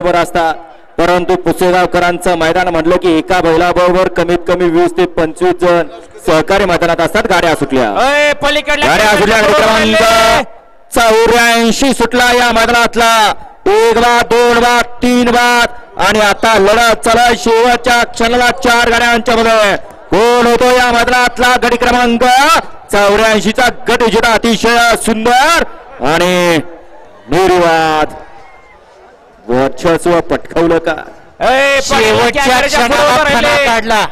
बरोबर असतात, परंतु पुसेगावकरांचं मैदान म्हटलं की एका बैलाबरोबर कमीत कमी 20 ते 25 जण सहकारी मैदानात असतात. गाड्या सुटल्या, गाड्या सुटल्या. क्रमांक 84 सुटला या मैदानातला. 1 बाद 2 बाद 3 बाद आणि आता लढत चला शेवटच्या क्षणाला 4 गाड्यांच्या मध्ये. कोण होतो या मैदानातला गडी क्रमांक 84 चा गट विजेता? अतिशय सुंदर आणि निर्वाद वर्चस्व पटकावलं का? शेवटच्या क्षणाला फणा काढला.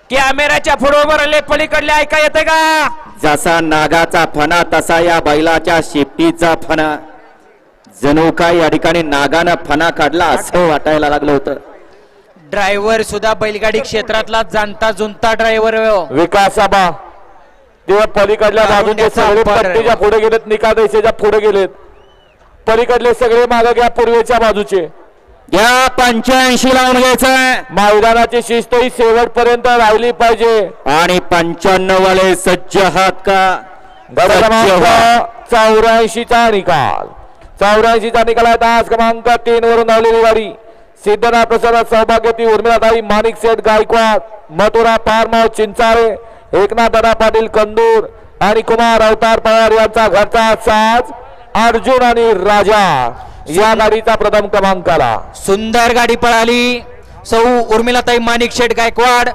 कॅमेऱ्याच्या पुढे उभं राहिले, पलीकडले ऐका येते का? जसा नागाचा फणा तसा या बैलाच्या शेपटीचा फणा. जणू काय या ठिकाणी नागानं फणा काढला असं वाटायला लागलं होतं. ड्रायव्हर सुद्धा बैलगाडी क्षेत्रातला जाणता जुनता ड्रायव्हर. विकास आबा तेव्हा पलीकडल्या बाजूचे सगळे पट्टीच्या पुढे गेलेत, निकाल रेषेच्या पुढे गेलेत. पलीकडले सगळे मागे घ्या, पूर्वेच्या बाजूचे या 85 लावून घ्यायचंय. मैदानाची शिस्त ही शेवटपर्यंत राहिली पाहिजे. आणि 95 वाले सज्ज आहात का? 84 चा निकाल. 84 चा निकाल आहे. तास क्रमांक 3 वरून धावलेली गाडी सिद्धनाथ प्रसाद सौभाग्यवती उर्मिलाताई माणिक शेठ गायकवाड, मथुरा फार्म चिंचाळे, एकनाथ दादा पाटील कंदूर आणि कुमार अवतार पवार यांचा घरचा साज अर्जुन आणि राजा या गाडीचा प्रथम क्रमांक आला. सुंदर गाडी पळाली. सौ उर्मिलाताई माणिक शेठ गायकवाड